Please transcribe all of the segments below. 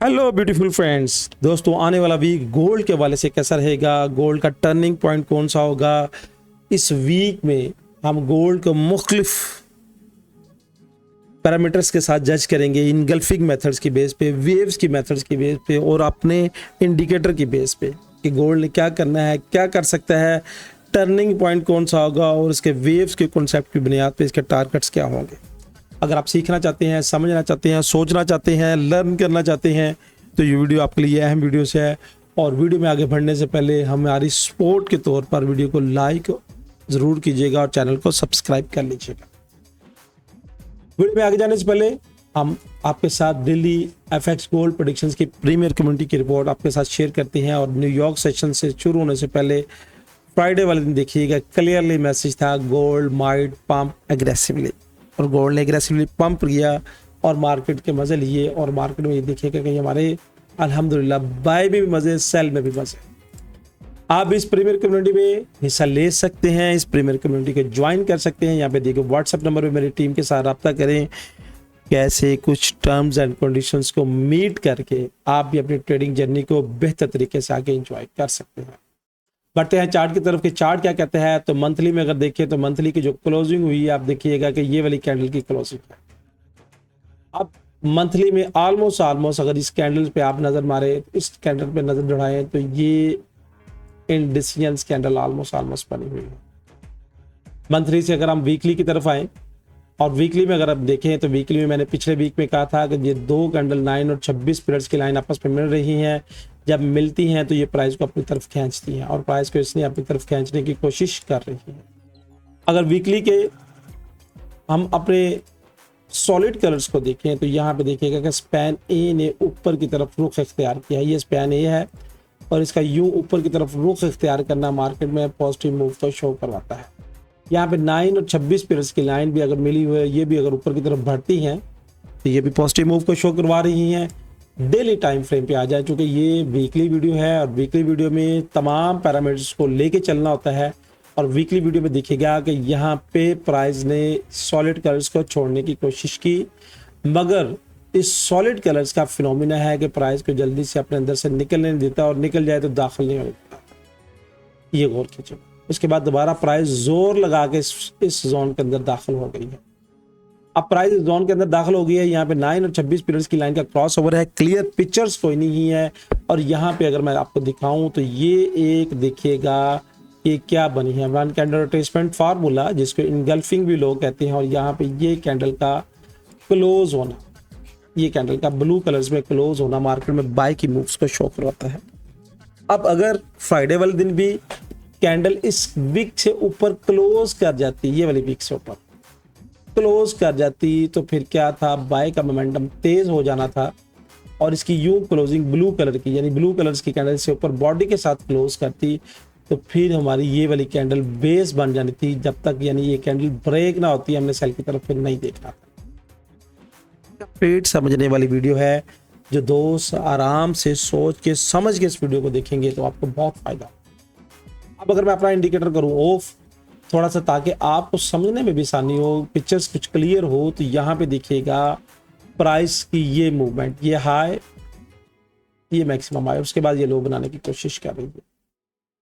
Hello beautiful friends, दोस्तों आने वाला वीक गोल्ड के हवाले से कैसा रहेगा, गोल्ड का टर्निंग पॉइंट कौन सा होगा। इस वीक में हम गोल्ड को मुख्तलिफ पैरामीटर्स के साथ जज करेंगे, इनगल्फिंग मेथड्स की बेस पे, वेव्स की मेथड्स की बेस पे और अपने इंडिकेटर की बेस पे कि गोल्ड ने क्या करना है, क्या कर सकता है, टर्निंग पॉइंट कौन सा होगा और इसके वेव्स के कॉन्सेप्ट की बुनियाद पे इसके टारगेट्स क्या होंगे। अगर आप सीखना चाहते हैं, समझना चाहते हैं, सोचना चाहते हैं, लर्न करना चाहते हैं तो ये वीडियो आपके लिए अहम वीडियो से है। और वीडियो में आगे बढ़ने से पहले हमारी सपोर्ट के तौर पर वीडियो को लाइक ज़रूर कीजिएगा और चैनल को सब्सक्राइब कर लीजिएगा। वीडियो में आगे जाने से पहले हम आपके साथ दिल्ली एफएक्स गोल्ड प्रेडिक्शंस की प्रीमियर कम्युनिटी की रिपोर्ट आपके साथ शेयर करते हैं। और न्यूयॉर्क सेशन से शुरू होने से पहले फ्राइडे वाले दिन देखिएगा, क्लियरली मैसेज था गोल्ड माइट पंप एग्रेसिवली, और गोल्ड ने एग्रेसिवली पंप किया और मार्केट के मज़े लिए। और मार्केट में ये देखिएगा कि हमारे अल्हम्दुलिल्लाह बाय में भी मज़े, सेल में भी मज़े। आप इस प्रीमियर कम्युनिटी में हिस्सा ले सकते हैं, इस प्रीमियर कम्युनिटी को ज्वाइन कर सकते हैं। यहाँ पे देखिए व्हाट्सएप नंबर पे मेरी टीम के साथ रब्ता करें, कैसे कुछ टर्म्स एंड कंडीशंस को मीट करके आप भी अपनी ट्रेडिंग जर्नी को बेहतर तरीके से आगे इंजॉय कर सकते हैं। बढ़ते हैं चार्ट की तरफ कि चार्ट क्या कहते हैं। तो मंथली में अगर देखें तो मंथली की जो क्लोजिंग हुई है, आप देखिएगा कि ये वाली कैंडल की क्लोजिंग है। अब मंथली में ऑलमोस्ट अगर इस कैंडल पे आप नजर मारे, इस कैंडल पे नजर दौड़ाएं तो ये इंडिसियंस कैंडल ऑलमोस्ट बनी हुई है। मंथली से अगर हम वीकली की तरफ आए और वीकली में अगर आप देखें तो वीकली में मैंने पिछले वीक में कहा था कि ये दो कैंडल 9 और 26 पीरियड्स की लाइन आपस में मिल रही हैं। जब मिलती हैं तो ये प्राइस को अपनी तरफ खींचती हैं और प्राइस को इसने अपनी तरफ खींचने की कोशिश कर रही है। अगर वीकली के हम अपने सॉलिड कलर्स को देखें तो यहाँ पे देखिएगा कि स्पैन ए ने ऊपर की तरफ रुख इख्तियार किया है। ये स्पैन ए है और इसका यूं ऊपर की तरफ रुख इख्तियार करना मार्केट में पॉजिटिव मूव को शो करवाता है। यहाँ पे 9 और 26 पीरियड्स की लाइन भी अगर मिली हुई है, ये भी अगर ऊपर की तरफ बढ़ती हैं तो ये भी पॉजिटिव मूव को शो करवा रही हैं। डेली टाइम फ्रेम पे आ जाए, चूँकि ये वीकली वीडियो है और वीकली वीडियो में तमाम पैरामीटर्स को लेके चलना होता है। और वीकली वीडियो में दिखेगा कि यहाँ पे प्राइस ने सॉलिड कलर्स को छोड़ने की कोशिश की, मगर इस सॉलिड कलर्स का फिनोमिना है कि प्राइस को जल्दी से अपने अंदर से निकलने नहीं देता और निकल जाए तो दाखिल नहीं होता। ये गौर कीजिए। उसके बाद दोबारा प्राइस जोर लगा के इस जोन के अंदर दाखिल हो गई है। अब प्राइस जोन के अंदर दाखिल हो गई है। यहाँ पे 9 और 26 पीरियड्स की लाइन का क्रॉस ओवर है, क्लियर पिक्चर्स कोई नहीं है। और यहाँ पे अगर मैं आपको दिखाऊं तो ये एक देखिएगा ये क्या बनी है, वन कैंडल रिट्रेसमेंट फार्मूला, जिसको इनगल्फिंग भी लोग कहते हैं। और यहाँ पे ये कैंडल का क्लोज होना, ये कैंडल का ब्लू कलर्स में क्लोज होना मार्केट में बाय की मूव्स को शो करवाता है। अब अगर फ्राइडे वाले दिन भी कैंडल इस विक से ऊपर क्लोज कर जाती, ये वाली विक से ऊपर क्लोज कर जाती, तो फिर क्या था, बाय का मोमेंटम तेज हो जाना था। और इसकी यूं क्लोजिंग ब्लू कलर की, यानी ब्लू कलर्स की कैंडल से ऊपर बॉडी के साथ क्लोज करती तो फिर हमारी ये वाली कैंडल बेस बन जानी थी। जब तक यानी ये कैंडल ब्रेक ना होती हमने सेल की तरफ फिर नहीं देखना था। ट्रेड समझने वाली वीडियो है, जो दोस्त आराम से सोच के समझ के इस वीडियो को देखेंगे तो आपको बहुत फायदा। अब अगर मैं अपना इंडिकेटर करूं ऑफ थोड़ा सा, ताकि आपको समझने में भी आसानी हो, पिक्चर्स कुछ क्लियर हो, तो यहाँ पे देखिएगा प्राइस की ये मूवमेंट, ये हाई, ये मैक्सिमम हाई, उसके बाद ये लो बनाने की कोशिश कर रही है।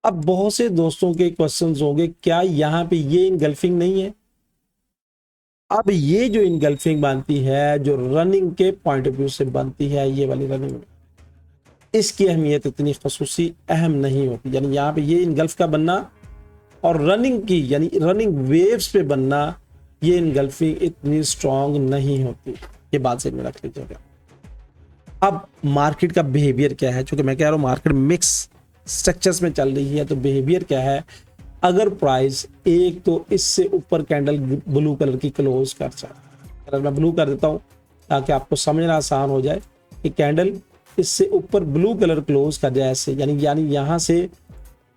अब बहुत से दोस्तों के क्वेश्चंस होंगे, क्या यहाँ पे ये इनगल्फिंग नहीं है? अब ये जो इनगल्फिंग बनती है, जो रनिंग के पॉइंट ऑफ व्यू से बनती है, ये वाली रनिंग में इसकी अहमियत इतनी खसूसी अहम नहीं होती। यानी यहाँ पे ये इनगल्फ का बनना और रनिंग की, यानी रनिंग वेव्स पे बनना, ये इनगल्फिंग इतनी स्ट्रांग नहीं होती। ये बात से में रख लीजिएगा। अब मार्केट का बिहेवियर क्या है, चूंकि मैं कह रहा हूँ मार्केट मिक्स स्ट्रक्चर्स में चल रही है, तो बिहेवियर क्या है, अगर प्राइस एक तो इससे ऊपर कैंडल ब्लू कलर की क्लोज कर जाए, अगर मैं ब्लू कर देता हूँ ताकि आपको समझना आसान हो जाए कि कैंडल इससे ऊपर ब्लू कलर क्लोज कर जाए ऐसे, यानी यहाँ से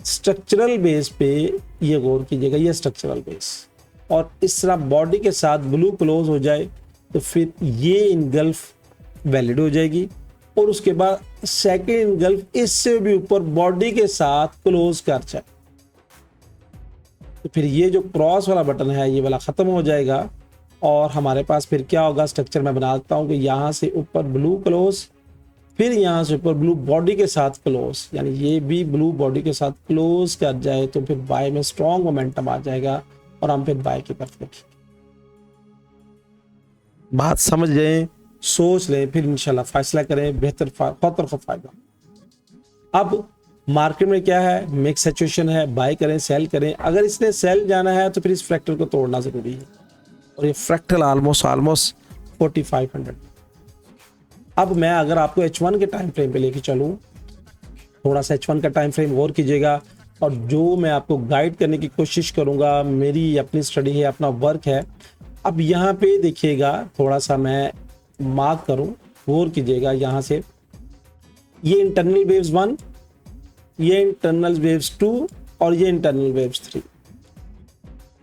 स्ट्रक्चरल बेस पे, ये गौर कीजिएगा, ये स्ट्रक्चरल बेस, और इस तरह बॉडी के साथ ब्लू क्लोज हो जाए तो फिर ये इनगल्फ वैलिड हो जाएगी। और उसके बाद सेकेंड इनगल्फ इससे भी ऊपर बॉडी के साथ क्लोज कर जाए तो फिर ये जो क्रॉस वाला बटन है ये वाला खत्म हो जाएगा। और हमारे पास फिर क्या होगा, स्ट्रक्चर में बना देता हूं कि यहाँ से ऊपर ब्लू क्लोज फिर यहाँ से ऊपर ब्लू बॉडी के साथ क्लोज, यानी ये भी ब्लू बॉडी के साथ क्लोज कर जाए तो फिर बाय में स्ट्रॉन्ग मोमेंटम आ जाएगा और हम फिर बाय की तरफ देखेंगे। बात समझ लें, सोच लें, फिर इंशाल्लाह फैसला करें, बेहतर फायदा। अब मार्केट में क्या है, मिक्स सिचुएशन है, बाय करें सेल करें। अगर इसने सेल जाना है तो फिर इस फ्रैक्टल को तोड़ना जरूरी है, और ये फ्रैक्टल ऑलमोस्ट 4500। अब मैं अगर आपको H1 के टाइम फ्रेम पे लेके चलूं, थोड़ा सा H1 का टाइम फ्रेम गौर कीजिएगा, और जो मैं आपको गाइड करने की कोशिश करूंगा, मेरी अपनी स्टडी है, अपना वर्क है। अब यहाँ पे देखिएगा, थोड़ा सा मैं मार्क करूं, गौर कीजिएगा, यहाँ से ये इंटरनल वेव्स 1, ये इंटरनल वेव्स 2 और ये इंटरनल वेव्स 3।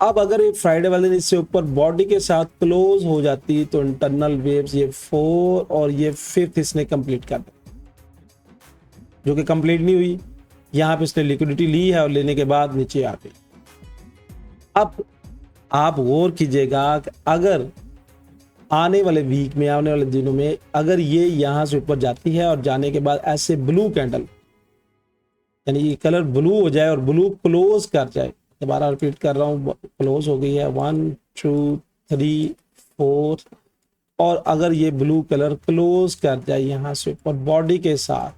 अब अगर ये फ्राइडे वाले दिन इससे ऊपर बॉडी के साथ क्लोज हो जाती तो इंटरनल वेव्स ये 4 और ये 5th इसने कंप्लीट कर दिया, जो कि कंप्लीट नहीं हुई। यहाँ पे इसने लिक्विडिटी ली है और लेने के बाद नीचे आ गई। अब आप गौर कीजिएगा कि अगर आने वाले वीक में, आने वाले दिनों में अगर ये यहाँ से ऊपर जाती है और जाने के बाद ऐसे ब्लू कैंडल, यानी ये कलर ब्लू हो जाए और ब्लू क्लोज कर जाए, दोबारा रिपीट कर रहा हूँ, क्लोज हो गई है 1 2 3 4, और अगर ये ब्लू कलर क्लोज कर जाए यहाँ से ऊपर बॉडी के साथ,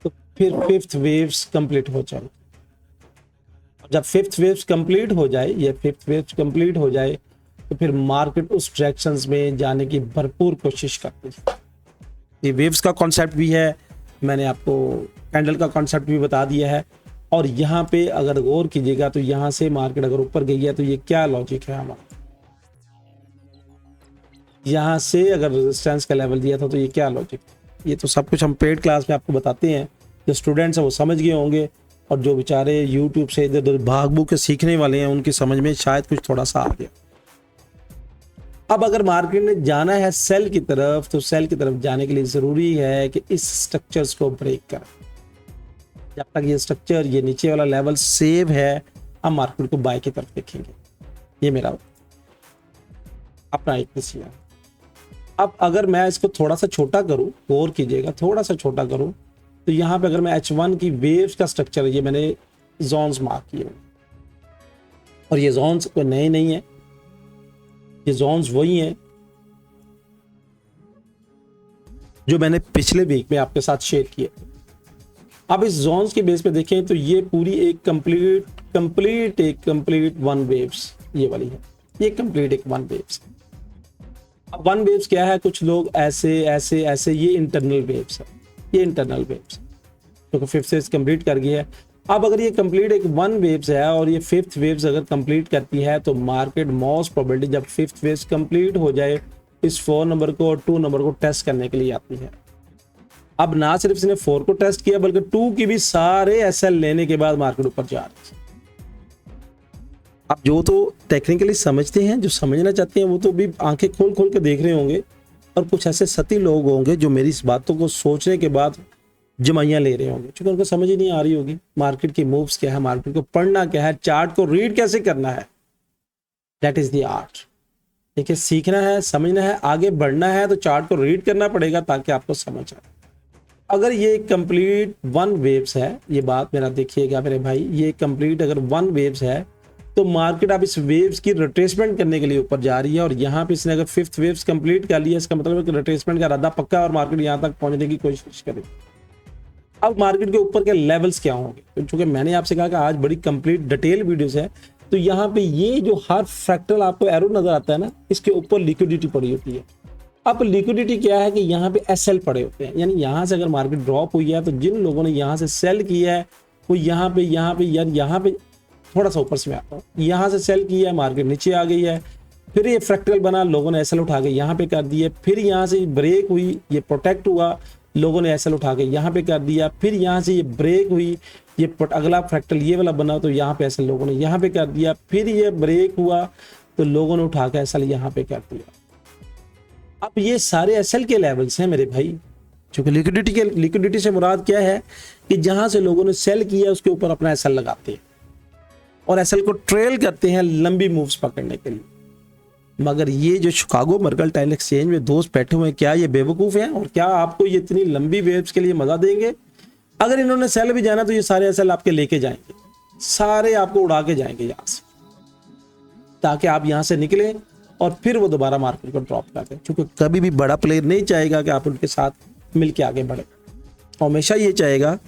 तो फिर 5th वेव्स कंप्लीट हो जाए। जब 5th वेव्स कंप्लीट हो जाए, ये 5th वेव्स कंप्लीट हो जाए, तो फिर मार्केट उस डायरेक्शंस में जाने की भरपूर कोशिश करती है। ये वेव्स का कॉन्सेप्ट भी है, मैंने आपको कैंडल का कॉन्सेप्ट भी बता दिया है। और यहाँ पे अगर गौर कीजिएगा तो यहाँ से मार्केट अगर ऊपर गई है तो ये क्या लॉजिक है हमारा, यहाँ से अगर रेजिस्टेंस का लेवल दिया था तो ये क्या लॉजिक, ये तो सब कुछ हम पेड क्लास में आपको बताते हैं। जो स्टूडेंट्स हैं वो समझ गए होंगे, और जो बेचारे यूट्यूब से इधर उधर भाग भूग के सीखने वाले हैं उनकी समझ में शायद कुछ थोड़ा सा आ गया। अब अगर मार्केट ने जाना है सेल की तरफ, तो सेल की तरफ जाने के लिए जरूरी है कि इस स्ट्रक्चर्स को ब्रेक करें। जब तक ये स्ट्रक्चर, ये नीचे वाला लेवल सेव है, हम मार्केट को बाय की तरफ देखेंगे। ये मेरा अपना एक डिसीजन। अब अगर मैं इसको थोड़ा सा छोटा करूं, गौर कीजिएगा, थोड़ा सा छोटा करूं, तो यहाँ पे अगर मैं H1 की वेव्स का स्ट्रक्चर, ये मैंने जोन्स मार्क किए, और ये जोन्स कोई नए नहीं है, ये जोन्स वही हैं जो मैंने पिछले वीक में आपके साथ शेयर किए। अब इस जोन्स के बेस पे देखें तो ये पूरी एक कंप्लीट वन वेव्स ये वाली है, ये कंप्लीट एक वन वेव्स। अब वन वेव्स क्या है, कुछ लोग ऐसे ऐसे ऐसे, ये इंटरनल वेव्स है, ये इंटरनल वेव्स तो 5th वेव्स कंप्लीट कर गई है। अब अगर ये कंप्लीट एक वन वेव्स है और ये 5th वेव्स अगर कंप्लीट करती है, तो मार्केट मोस्ट प्रोबेबिलिटी जब 5th वेव्स कंप्लीट हो जाए, इस 4 नंबर को और 2 नंबर को टेस्ट करने के लिए आती है। अब ना सिर्फ इसने 4 को टेस्ट किया, बल्कि 2 की भी सारे एसएल लेने के बाद मार्केट ऊपर जा रही है। अब जो तो टेक्निकली समझते हैं, जो समझना चाहते हैं, वो तो भी आंखें खोल खोल के देख रहे होंगे, और कुछ ऐसे सती लोग होंगे जो मेरी इस बातों को सोचने के बाद जमाइयाँ ले रहे होंगे, क्योंकि उनको समझ ही नहीं आ रही होगी मार्केट की मूव्स क्या है, मार्केट को पढ़ना क्या है, चार्ट को रीड कैसे करना है। That is the art. देखिए, सीखना है, समझना है, आगे बढ़ना है, तो चार्ट को रीड करना पड़ेगा ताकि आपको समझ आए। अगर ये कंप्लीट वन वेव्स है, ये बात मेरा देखिएगा मेरे भाई, ये कंप्लीट अगर वन वेव्स है, तो मार्केट अब इस वेव्स की रिट्रेसमेंट करने के लिए ऊपर जा रही है, और यहाँ पे इसने अगर 5th वेव्स कंप्लीट कर लिया, इसका मतलब है कि रिट्रेसमेंट का इरादा पक्का, और मार्केट यहाँ तक पहुंचने की कोशिश करेगी। अब मार्केट के ऊपर के लेवल्स क्या होंगे, तो चूंकि मैंने आपसे कहा कि आज बड़ी कंप्लीट डिटेल वीडियोस है, तो यहाँ पे ये जो हर फ्रैक्टल आपको एरो नजर आता है ना, इसके ऊपर लिक्विडिटी पड़ी होती है। अब लिक्विडिटी क्या है कि यहाँ पे एसएल पड़े होते हैं, यानी यहाँ से अगर मार्केट ड्रॉप हुई है, तो जिन लोगों ने यहाँ से सेल किया है वो यहाँ पे यार यहाँ पे थोड़ा सा ऊपर से मैं आता हूँ, यहाँ से सेल किया है, मार्केट नीचे आ गई है, फिर ये फ्रैक्टल बना, लोगों ने एसएल उठा के यहाँ पे कर दिया, फिर यहाँ से ब्रेक हुई, ये प्रोटेक्ट हुआ, लोगों ने एसएल उठा के यहाँ पे कर दिया, फिर यहाँ से ये ब्रेक हुई, ये अगला फ्रैक्टल ये वाला बना, तो यहाँ पे एसएल लोगों ने यहाँ पे कर दिया, फिर ये ब्रेक हुआ तो लोगों ने उठा के एसएल यहाँ पे कर दिया। अब ये सारे एसएल के लेवल्स हैं मेरे भाई, क्योंकि लिक्विडिटी से मुराद क्या है कि जहां से लोगों ने सेल किया उसके ऊपर अपना एसएल लगाते हैं और एसएल को ट्रेल करते हैं लंबी मूव्स पकड़ने के लिए। मगर ये जो शिकागो मर्केंटाइल एक्सचेंज में दोस्त बैठे हुए हैं, क्या ये बेवकूफ़ हैं? और क्या आपको ये इतनी लंबी वेव्स के लिए मजा देंगे? अगर इन्होंने सेल भी जाना तो ये सारे एसएल आपके लेके जाएंगे, सारे आपको उड़ा के जाएंगे यहाँ से, ताकि आप यहाँ से निकले और फिर वो दोबारा मार्केट को ड्रॉप कर दें। क्योंकि कभी भी बड़ा प्लेयर नहीं चाहेगा कि आप उनके साथ मिलके आगे बढ़े, हमेशा ये चाहेगा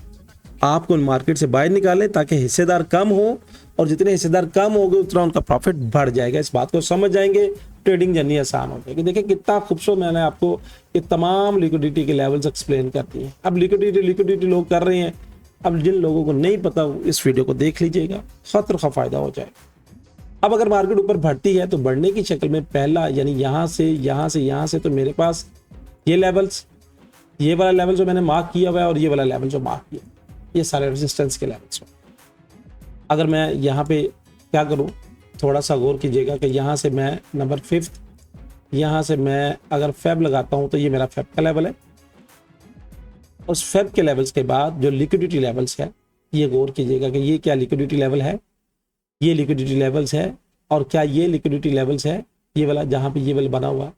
आपको मार्केट से बाहर निकालें ताकि हिस्सेदार कम हो, और जितने हिस्सेदार कम होंगे उतना उनका प्रॉफिट बढ़ जाएगा। इस बात को समझ जाएंगे, ट्रेडिंग जर्नी आसान हो जाएगी। देखिए कितना खूबसूरत मैंने आपको ये तमाम लिक्विडिटी के लेवल्स एक्सप्लेन कर दिए। अब लिक्विडिटी लोग कर रहे हैं, अब जिन लोगों को नहीं पता इस वीडियो को देख लीजिएगा, खतर का फायदा हो जाएगा। अब अगर मार्केट ऊपर बढ़ती है तो बढ़ने की शक्ल में पहला यानी यहाँ से तो मेरे पास ये लेवल्स, ये वाला लेवल जो मैंने मार्क किया हुआ है और ये वाला लेवल जो मार्क किया, ये सारे रेजिस्टेंस के लेवल्स। अगर मैं यहाँ पे क्या करूँ, थोड़ा सा गौर कीजिएगा कि यहाँ से मैं नंबर 5, यहाँ से मैं अगर फेब लगाता हूँ तो ये मेरा फेब का लेवल है। उस फेब के लेवल्स के बाद जो लिक्विडिटी लेवल्स है, ये गौर कीजिएगा कि ये क्या लिक्विडिटी लेवल है, ये लिक्विडिटी लेवल्स है, और क्या ये लिक्विडिटी लेवल्स है, ये वाला जहाँ पे ये वाला बना हुआ है।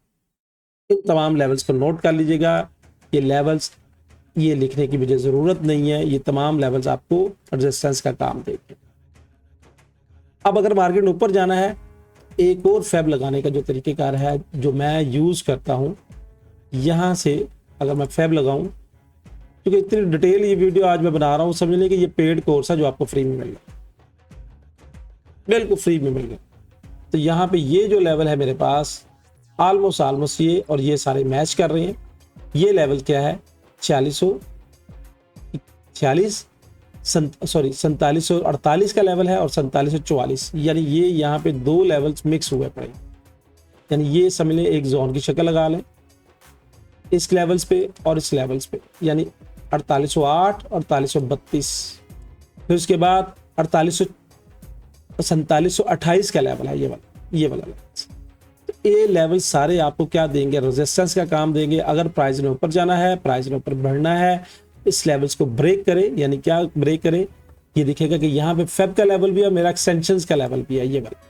इन तमाम लेवल्स को नोट कर लीजिएगा। ये लेवल्स ये लिखने की मुझे ज़रूरत नहीं है, ये तमाम लेवल्स आपको रेजिस्टेंस का काम देंगे। अब अगर मार्केट ऊपर जाना है, एक और फेब लगाने का जो तरीक़ेकार है जो मैं यूज़ करता हूँ, यहाँ से अगर मैं फेब लगाऊँ, क्योंकि इतनी डिटेल ये वीडियो आज मैं बना रहा हूँ, समझ लें कि ये पेड कोर्स है जो आपको फ्री में मिल रहा है, बिल्कुल फ्री में मिल गया। तो यहाँ पे ये जो लेवल है मेरे पास ऑलमोस्ट ये और ये सारे मैच कर रहे हैं। ये लेवल क्या है, 4748 का लेवल है और 4744, यानी ये यहाँ पे दो लेवल्स मिक्स हुए पड़े, यानी ये समझ लें एक जोन की शक्ल लगा लें इस लेवल्स पे और इस लेवल्स पे, यानी 4808 और 4832, फिर उसके बाद 4728 का लेवल है, ये वाला लेवल। तो ये लेवल सारे आपको क्या देंगे, रेजिस्टेंस का काम देंगे। अगर प्राइस ने ऊपर जाना है, प्राइस ने ऊपर बढ़ना है, इस लेवल्स को ब्रेक करे, यानी क्या ब्रेक करे, ये दिखेगा कि यहाँ पे फेब का लेवल भी है, मेरा एक्सटेंशंस का लेवल भी है, ये वाला,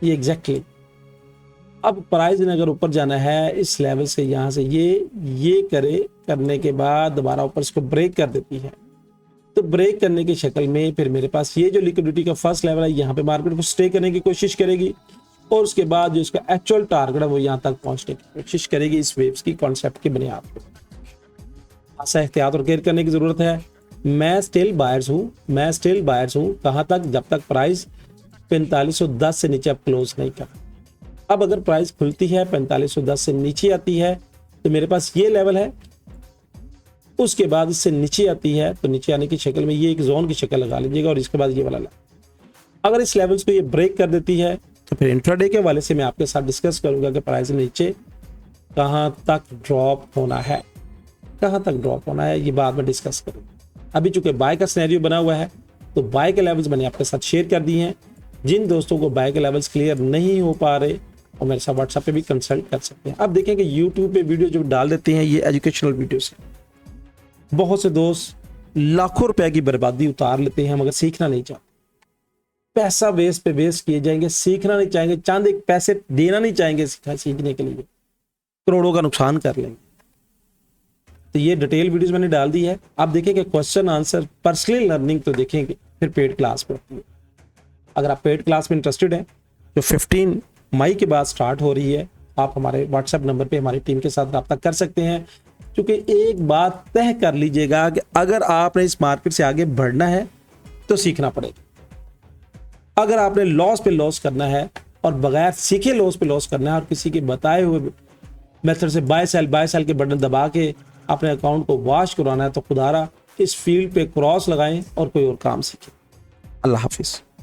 ये एग्जैक्टली। अब प्राइस ने अगर ऊपर जाना है इस लेवल से, यहाँ से ये करने के बाद दोबारा ऊपर इसको ब्रेक कर देती है, तो ब्रेक करने की शक्ल में फिर मेरे पास ये जो लिक्विडिटी का फर्स्ट लेवल है, यहाँ पे मार्केट को स्टे करने की कोशिश करेगी, और उसके बाद जो इसका एक्चुअल टारगेट है वो यहाँ तक पहुँचने की कोशिश करेगी इस वेव्स की कॉन्सेप्ट की बुनियाद पर। ऐसा एहतियात और केयर करने की ज़रूरत है। मैं स्टिल बायर्स हूँ, कहाँ तक, जब तक प्राइस 4510 से नीचे आप क्लोज नहीं कर। अब अगर प्राइस खुलती है 4510 से नीचे आती है तो मेरे पास ये लेवल है, उसके बाद इससे नीचे आती है तो नीचे आने की शक्ल में ये एक जोन की शक्ल लगा लीजिएगा, और इसके बाद ये वाला लेवल अगर इस लेवल्स को ये ब्रेक कर देती है तो फिर इंट्राडे के वाले से मैं आपके साथ डिस्कस करूंगा कि प्राइस नीचे कहाँ तक ड्रॉप होना है, ये बाद में डिस्कस करूंगा। अभी चूंकि बाय का सिनेरियो बना हुआ है तो बाय के लेवल्स मैंने आपके साथ शेयर कर दिए हैं। जिन दोस्तों को बाय के लेवल्स क्लियर नहीं हो पा रहे और मेरे साथ व्हाट्सएप पे भी कंसल्ट कर सकते हैं। अब देखें कि यूट्यूब पे वीडियो जो डाल देते हैं ये एजुकेशनल वीडियोस हैं, बहुत से दोस्त लाखों रुपए की बर्बादी उतार लेते हैं मगर सीखना नहीं चाहते, पैसा वेस्ट पे वेस्ट किए जाएंगे, सीखना नहीं चाहेंगे, चांद एक पैसे देना नहीं चाहेंगे सीखने के लिए, करोड़ों का नुकसान कर लेंगे। तो ये डिटेल वीडियोस मैंने डाल दी है। आप देखें कि क्वेश्चन आंसर पर्सनल लर्निंग तो देखेंगे, फिर पेड क्लास पे होती है। अगर आप पेड क्लास में इंटरेस्टेड हैं जो 15 मई के बाद स्टार्ट हो रही है, आप हमारे व्हाट्सएप नंबर पे हमारी टीम के साथ रब्ता कर सकते हैं। क्योंकि एक बात तय कर लीजिएगा कि अगर आपने इस मार्केट से आगे बढ़ना है तो सीखना पड़ेगा। अगर आपने लॉस पे लॉस करना है और बगैर सीखे लॉस पे लॉस करना है और किसी के बताए हुए मेथड से बाय सेल के बटन दबा के अपने अकाउंट को वॉश करवाना है तो खुदारा इस फील्ड पे क्रॉस लगाएं और कोई और काम सीखें। अल्लाह हाफिज़।